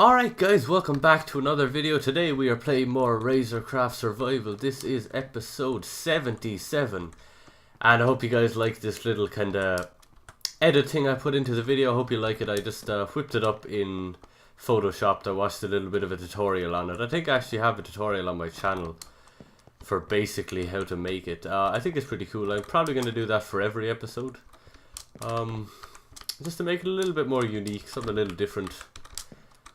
Alright guys, welcome back to another video. Today we are playing more RazerCraft Survival. This is episode 77. And I hope you guys like this little kind of edit thing I put into the video. I hope you like it. I just whipped it up in Photoshop. I watched a little bit of a tutorial on it. I think I actually have a tutorial on my channel for basically how to make it. I think it's pretty cool. I'm probably going to do that for every episode. Just to make it a little bit more unique, something a little different.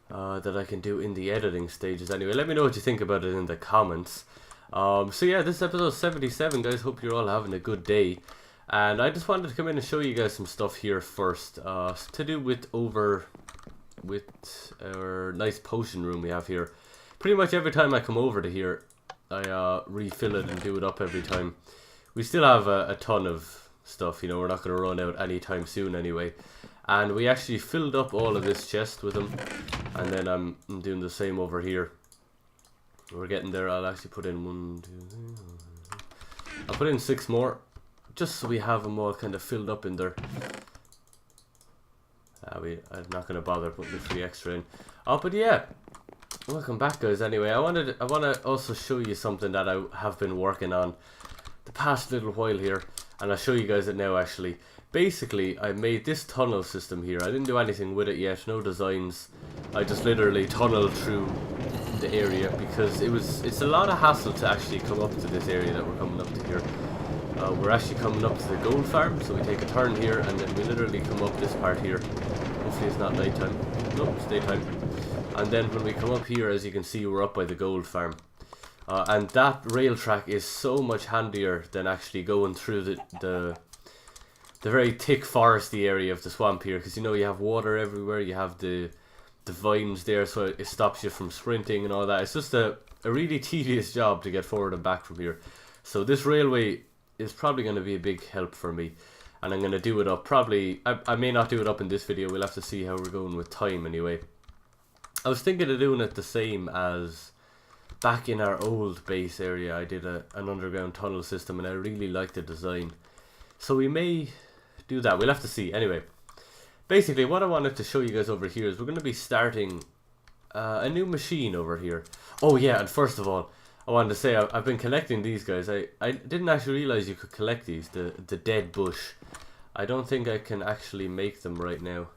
That I can do in the editing stages. Anyway, let me know what you think about it in the comments. So yeah, this is episode 77, guys. Hope you're all having a good day. And I just wanted to come in and show you guys some stuff here first. To do with our nice potion room we have here. Pretty much every time I come over to here, I refill it and do it up every time. We still have a ton of stuff, you know, we're not going to run out anytime soon anyway. And we actually filled up all of this chest with them. And then I'm doing the same over here. We're getting there. I'll actually put in 1, 2, 3. I'll put in 6 more. Just so we have them all kind of filled up in there. I'm not going to bother putting the 3 extra in. But yeah. Welcome back, guys. Anyway, I want to also show you something that I have been working on the past little while here. And I'll show you guys it now actually. Basically, I made this tunnel system here. I didn't do anything with it yet, no designs. I just literally tunneled through the area because it's a lot of hassle to actually come up to this area that we're coming up to here. We're actually coming up to the gold farm, so we take a turn here and then we literally come up this part here. Hopefully it's not nighttime. Nope, it's daytime. And then when we come up here, as you can see, we're up by the gold farm. And that rail track is so much handier than actually going through the very thick foresty area of the swamp here, because you know you have water everywhere, you have the vines there, so it stops you from sprinting and all that. It's just a really tedious job to get forward and back from here. So this railway is probably going to be a big help for me, and I'm going to do it up. Probably, I may not do it up in this video, we'll have to see how we're going with time anyway. I was thinking of doing it the same as back in our old base area. I did an underground tunnel system and I really liked the design. So we may do that, we'll have to see. Anyway, basically what I wanted to show you guys over here is we're going to be starting a new machine over here. Oh yeah, and first of all, I wanted to say I've been collecting these guys. I didn't actually realize you could collect these, the dead bush. I don't think I can actually make them right now.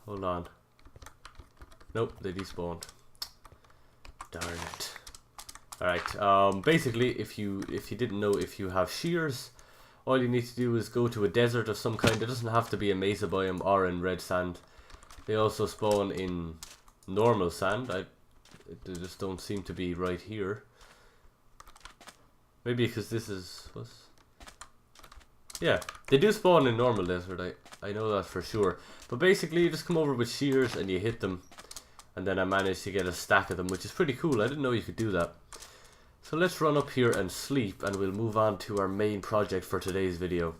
Hold on. Nope, they despawned. Darn it. Alright, basically if you didn't know, if you have shears, all you need to do is go to a desert of some kind. It doesn't have to be a mesa biome or in red sand. They also spawn in normal sand. They just don't seem to be right here. Maybe because this is... Yeah, they do spawn in normal desert. I know that for sure. But basically you just come over with shears and you hit them. And then I managed to get a stack of them, which is pretty cool. I didn't know you could do that. So let's run up here and sleep, and we'll move on to our main project for today's video.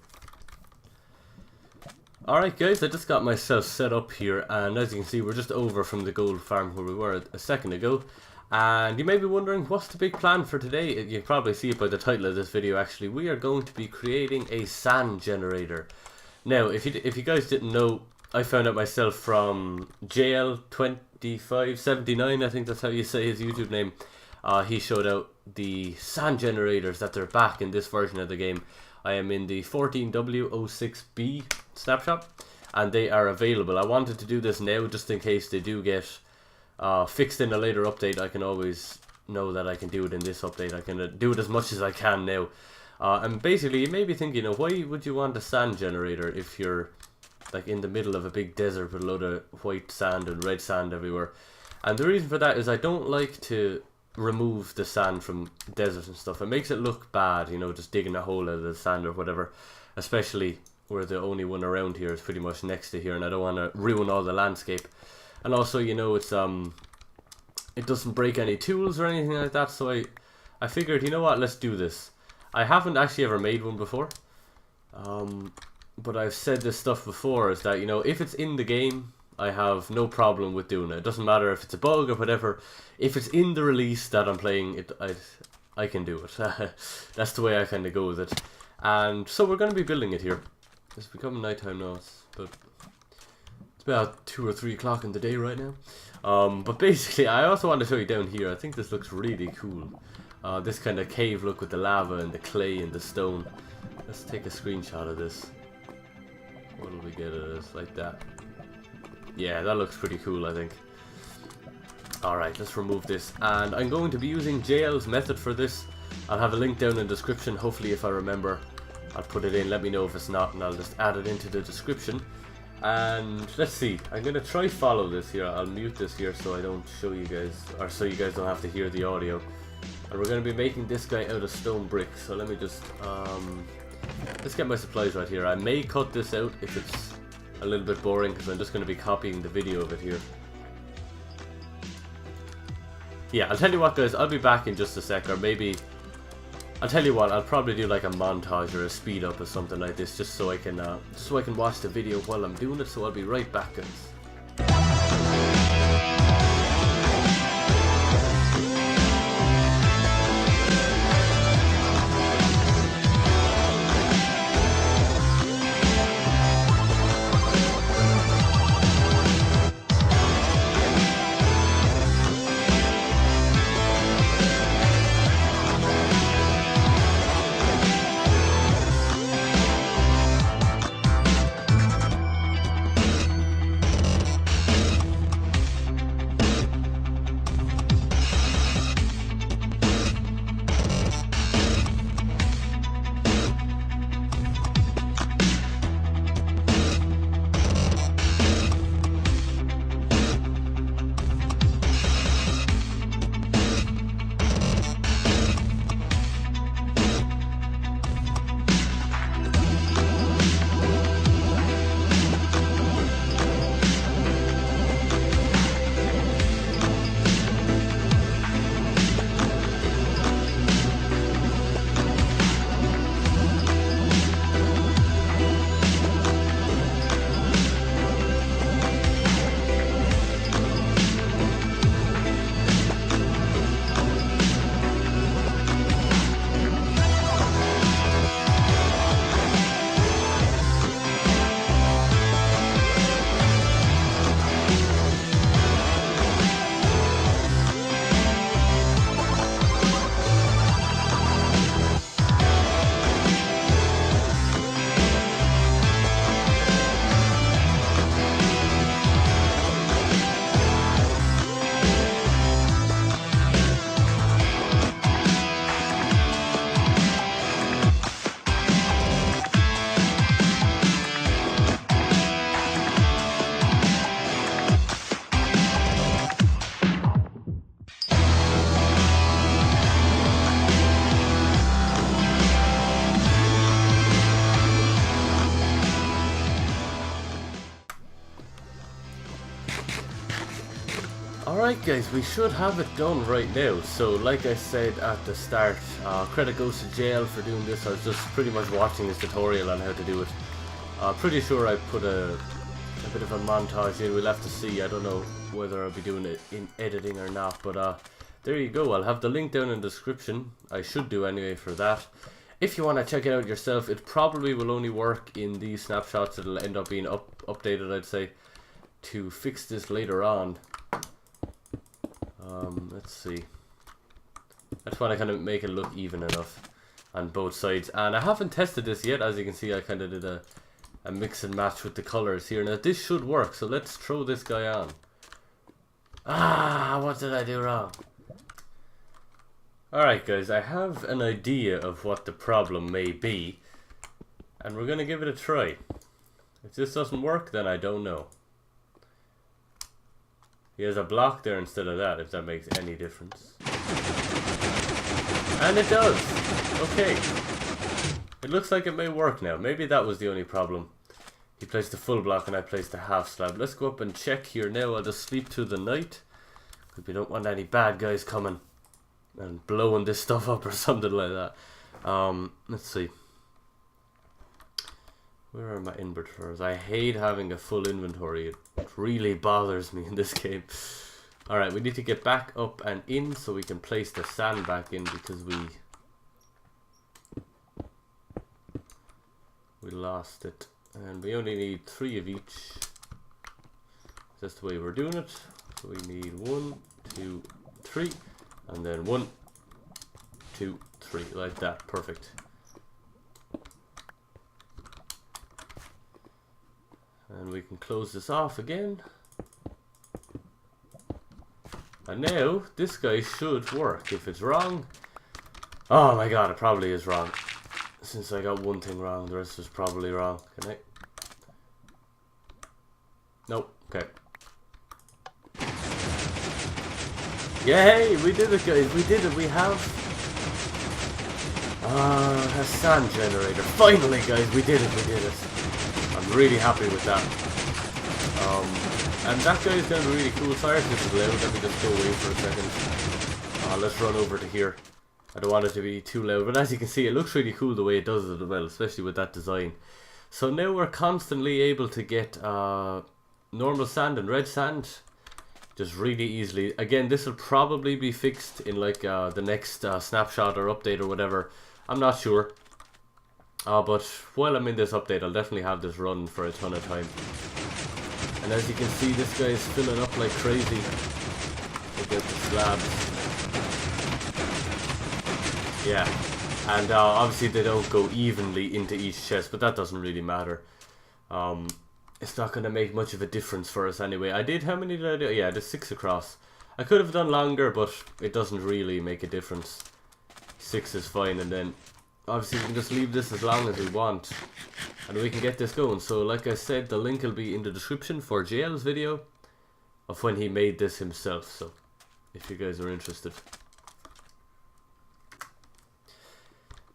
Alright guys, I just got myself set up here, and as you can see we're just over from the gold farm where we were a second ago. And you may be wondering, what's the big plan for today? You can probably see it by the title of this video actually. We are going to be creating a sand generator. Now, if you guys didn't know, I found out myself from JL2579, I think that's how you say his YouTube name. He showed out the sand generators, that they're back in this version of the game. I am in the 14W06B snapshot and they are available. I wanted to do this now just in case they do get fixed in a later update. I can always know that I can do it in this update. I can do it as much as I can now. And basically you may be thinking, you know, why would you want a sand generator if you're like in the middle of a big desert with a load of white sand and red sand everywhere? And the reason for that is I don't like to remove the sand from deserts and stuff. It makes it look bad, you know, just digging a hole out of the sand or whatever, especially where the only one around here is pretty much next to here, and I don't want to ruin all the landscape. And also, you know, it's it doesn't break any tools or anything like that, so I figured, you know what, let's do this. I haven't actually ever made one before, but I've said this stuff before, is that, you know, if it's in the game, I have no problem with doing it. It doesn't matter if it's a bug or whatever. If it's in the release that I'm playing, I can do it. That's the way I kind of go with it. And so we're going to be building it here. It's becoming nighttime now. It's about 2 or 3 o'clock in the day right now. But basically, I also want to show you down here. I think this looks really cool. This kind of cave look with the lava and the clay and the stone. Let's take a screenshot of this. What will we get of this? Like that. Yeah, that looks pretty cool, I think. Alright, let's remove this. And I'm going to be using JL's method for this. I'll have a link down in the description. Hopefully, if I remember, I'll put it in. Let me know if it's not, and I'll just add it into the description. And let's see. I'm going to try follow this here. I'll mute this here so I don't show you guys, or so you guys don't have to hear the audio. And we're going to be making this guy out of stone bricks. So let me just, let's get my supplies right here. I may cut this out if it's a little bit boring, because I'm just going to be copying the video of it here. Yeah, I'll tell you what, guys, I'll be back in just a sec, or maybe, I'll tell you what, I'll probably do like a montage or a speed up or something like this, just so I can watch the video while I'm doing it. So I'll be right back, guys. Alright guys, we should have it done right now. So like I said at the start, credit goes to JL for doing this. I was just pretty much watching his tutorial on how to do it. Pretty sure I put a bit of a montage in. We'll have to see. I don't know whether I'll be doing it in editing or not, but there you go. I'll have the link down in the description. I should do anyway for that. If you want to check it out yourself, it probably will only work in these snapshots. It'll end up being updated, I'd say, to fix this later on. Let's see. I just want to kind of make it look even enough on both sides. And I haven't tested this yet. As you can see, I kind of did a mix and match with the colors here. Now this should work, so let's throw this guy on. Ah, what did I do wrong? Alright guys, I have an idea of what the problem may be, and we're going to give it a try. If this doesn't work, then I don't know. He has a block there instead of that, if that makes any difference. And it does! Okay. It looks like it may work now. Maybe that was the only problem. He placed the full block and I placed the half slab. Let's go up and check here now. I'll just sleep through the night, because we don't want any bad guys coming and blowing this stuff up or something like that. Let's see. Where are my inventories? I hate having a full inventory. It really bothers me in this game. Alright, we need to get back up and in so we can place the sand back in, because we lost it. And we only need 3 of each. That's the way we're doing it. So we need 1, 2, 3, and then 1, 2, 3, like that. Perfect. And we can close this off again. And now this guy should work. If it's wrong, oh my god, it probably is wrong. Since I got one thing wrong, the rest is probably wrong. Can I? Nope. Okay. Yay! We did it, guys. We did it. We have a sand generator. Finally, guys, we did it. We did it. I'm really happy with that. And that guy is going to be really cool. Sorry if this is loud. Let me just go away for a second. Let's run over to here. I don't want it to be too loud, but as you can see, it looks really cool the way it does it as well, especially with that design. So now we're constantly able to get normal sand and red sand just really easily. Again, this will probably be fixed in like the next snapshot or update or whatever. I'm not sure. But while I'm in this update, I'll definitely have this run for a ton of time. And as you can see, this guy is filling up like crazy. Look at the slabs. Yeah, and obviously they don't go evenly into each chest, but that doesn't really matter. It's not going to make much of a difference for us anyway. I did, how many did I do? Yeah, I did 6 across. I could have done longer, but it doesn't really make a difference. 6 is fine, and then obviously we can just leave this as long as we want, and we can get this going. So like I said, the link will be in the description for JL's video of when he made this himself, so if you guys are interested.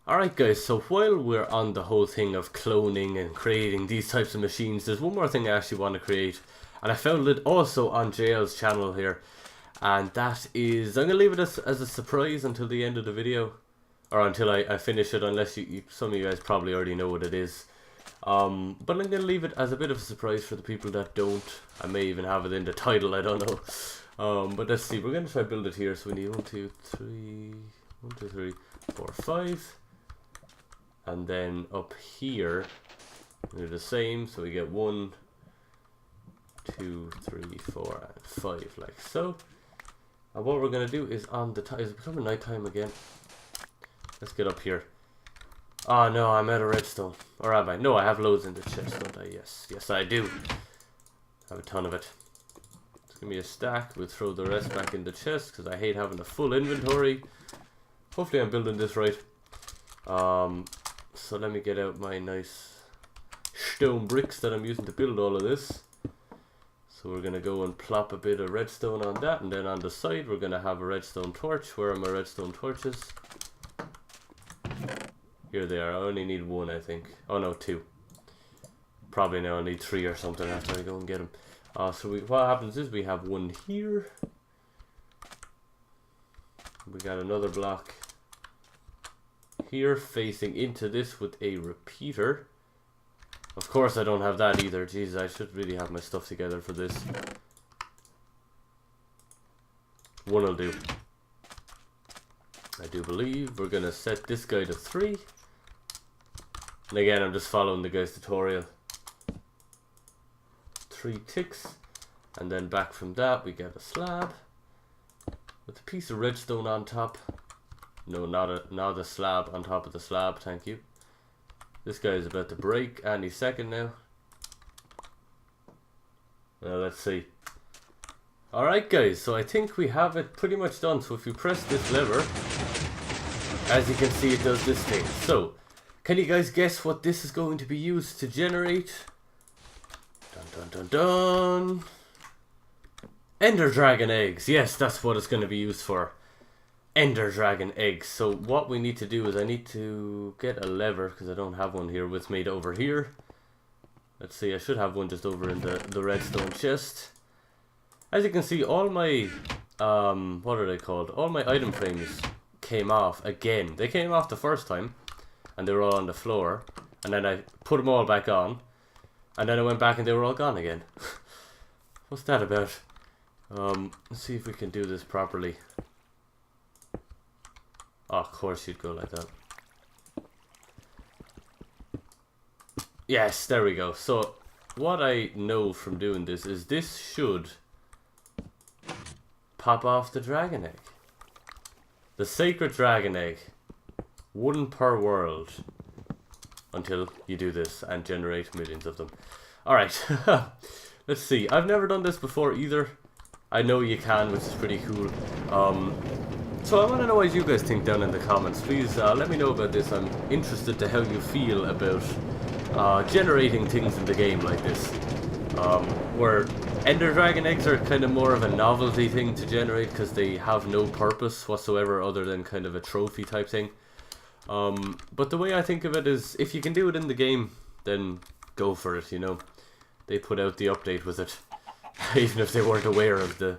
Alright guys, so while we're on the whole thing of cloning and creating these types of machines, there's one more thing I actually want to create, and I found it also on JL's channel here, and that is, I'm going to leave it as a surprise until the end of the video, or until I finish it, unless some of you guys probably already know what it is. But I'm going to leave it as a bit of a surprise for the people that don't. I may even have it in the title, I don't know. But let's see, we're going to try to build it here, so we need 1, 2, 3, 1, 2, 3, 4, 5. And then up here, we do the same, so we get 1, 2, 3, 4, and 5, like so. And what we're going to do is on the is it becoming nighttime again? Let's get up here. Oh no, I'm out of redstone. Or am I? No, I have loads in the chest, don't I? Yes, yes I do. I have a ton of it. Just give me a stack, we'll throw the rest back in the chest, because I hate having a full inventory. Hopefully I'm building this right. So let me get out my nice stone bricks that I'm using to build all of this. So we're going to go and plop a bit of redstone on that, and then on the side we're going to have a redstone torch. Where are my redstone torches? Here they are. I only need 1, I think. Oh no, 2. Probably now I need 3 or something after I go and get them. So what happens is we have 1 here. We got another block here facing into this with a repeater. Of course I don't have that either. Jeez, I should really have my stuff together for this. 1 will do. I do believe we're gonna set this guy to 3. And again, I'm just following the guy's tutorial. 3 ticks, and then back from that we get a slab with a piece of redstone on top. No, not a slab on top of the slab, thank you. This guy is about to break any second now. Let's see. Alright guys, so I think we have it pretty much done. So if you press this lever, as you can see, it does this thing. So, can you guys guess what this is going to be used to generate? Dun dun dun dun! Ender Dragon eggs! Yes, that's what it's going to be used for. Ender Dragon eggs. So what we need to do is I need to get a lever, because I don't have one here with me over here. Let's see, I should have one just over in the redstone chest. As you can see, all my what are they called? All my item frames came off again. They came off the first time and they were all on the floor, and then I put them all back on, and then I went back and they were all gone again. What's that about? Let's see if we can do this properly. Oh, of course you'd go like that. Yes, there we go. So what I know from doing this is this should pop off the dragon egg. The sacred dragon egg. 1 per world. Until you do this and generate millions of them. Alright. Let's see. I've never done this before either. I know you can, which is pretty cool. So I want to know what you guys think down in the comments. Please let me know about this. I'm interested to how you feel about generating things in the game like this. Where Ender Dragon eggs are kind of more of a novelty thing to generate because they have no purpose whatsoever other than kind of a trophy type thing. But the way I think of it is, if you can do it in the game, then go for it, you know. They put out the update with it, even if they weren't aware of the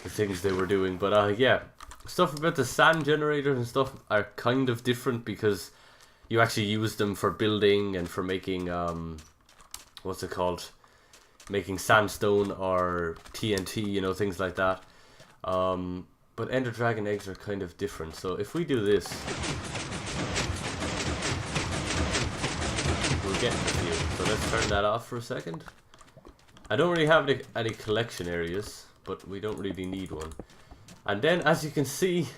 things they were doing. But yeah, stuff about the sand generators and stuff are kind of different because you actually use them for building and for making, what's it called? Making sandstone or TNT, you know, things like that. But Ender Dragon eggs are kind of different. So if we do this, we'll get a few. So let's turn that off for a second. I don't really have any collection areas, but we don't really need one. And then, as you can see,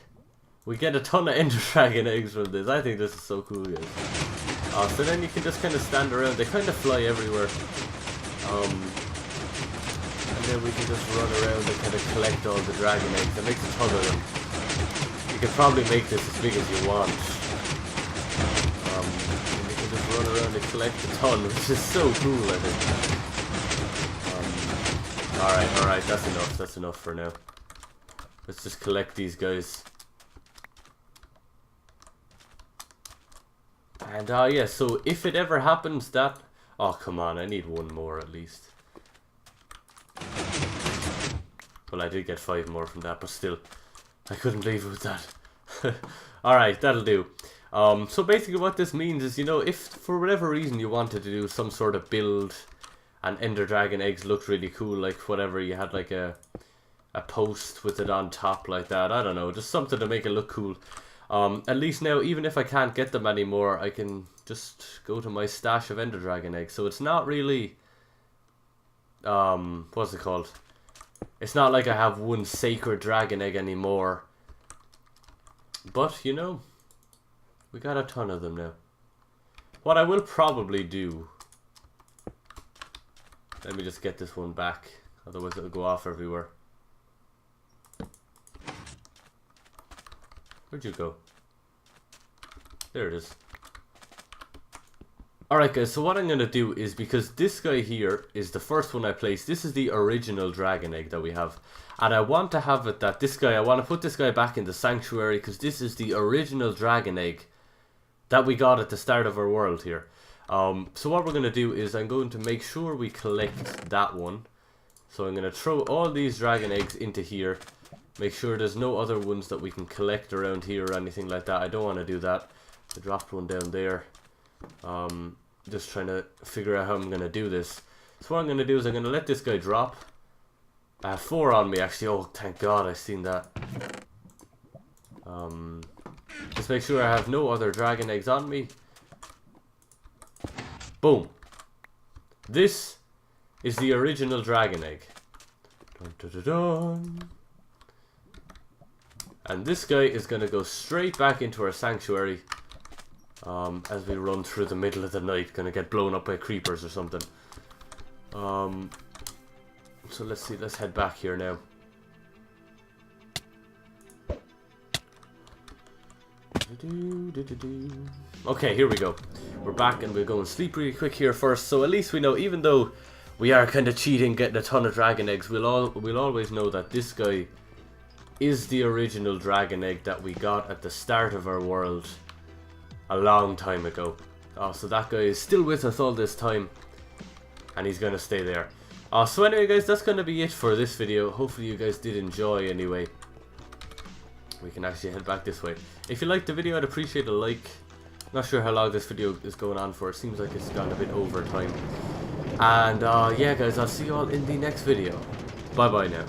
we get a ton of Ender Dragon eggs from this. I think this is so cool, guys. So then you can just kind of stand around. They kind of fly everywhere. And then we can just run around and kind of collect all the dragon eggs. It makes a ton of them. You can probably make this as big as you want. And you can just run around and collect a ton, which is so cool, I think. Alright, that's enough for now. Let's just collect these guys. And yeah, so if it ever happens that... Oh, come on, I need 1 more at least. Well, I did get 5 more from that, but still, I couldn't leave it with that. Alright, that'll do. So basically what this means is, you know, if for whatever reason you wanted to do some sort of build and Ender Dragon eggs looked really cool, like whatever, you had like a post with it on top like that, I don't know, just something to make it look cool. At least now, even if I can't get them anymore, I can just go to my stash of Ender Dragon eggs. So it's not really, what's it called? It's not like I have 1 sacred dragon egg anymore. But, you know, we got a ton of them now. What I will probably do, let me just get this one back, otherwise it'll go off everywhere. Where'd you go? There it is. Alright guys, so what I'm going to do is, because this guy here is the first one I placed, this is the original dragon egg that we have. And I want to have it that this guy, I want to put this guy back in the sanctuary because this is the original dragon egg that we got at the start of our world here. So what we're going to do is I'm going to make sure we collect that one. So I'm going to throw all these dragon eggs into here. Make sure there's no other ones that we can collect around here or anything like that. I don't want to do that. I dropped one down there. Just trying to figure out how I'm going to do this. So what I'm going to do is I'm going to let this guy drop. I have 4 on me actually. Oh, thank God I seen that. Just make sure I have no other dragon eggs on me. Boom. This is the original dragon egg. Dun, dun, dun, dun. And this guy is going to go straight back into our sanctuary. As we run through the middle of the night, gonna get blown up by creepers or something. So let's see, let's head back here now. Okay, here we go. We're back and we're going to sleep really quick here first. So at least we know, even though we are kind of cheating, getting a ton of dragon eggs, we'll always know that this guy is the original dragon egg that we got at the start of our world. A long time ago. So that guy is still with us all this time, and he's gonna stay there. So anyway guys, that's gonna be it for this video. Hopefully you guys did enjoy anyway. We can actually head back this way. If you liked the video, I'd appreciate a like. Not sure how long this video is going on for. It seems like it's gone a bit over time. And yeah guys, I'll see you all in the next video. Bye bye now.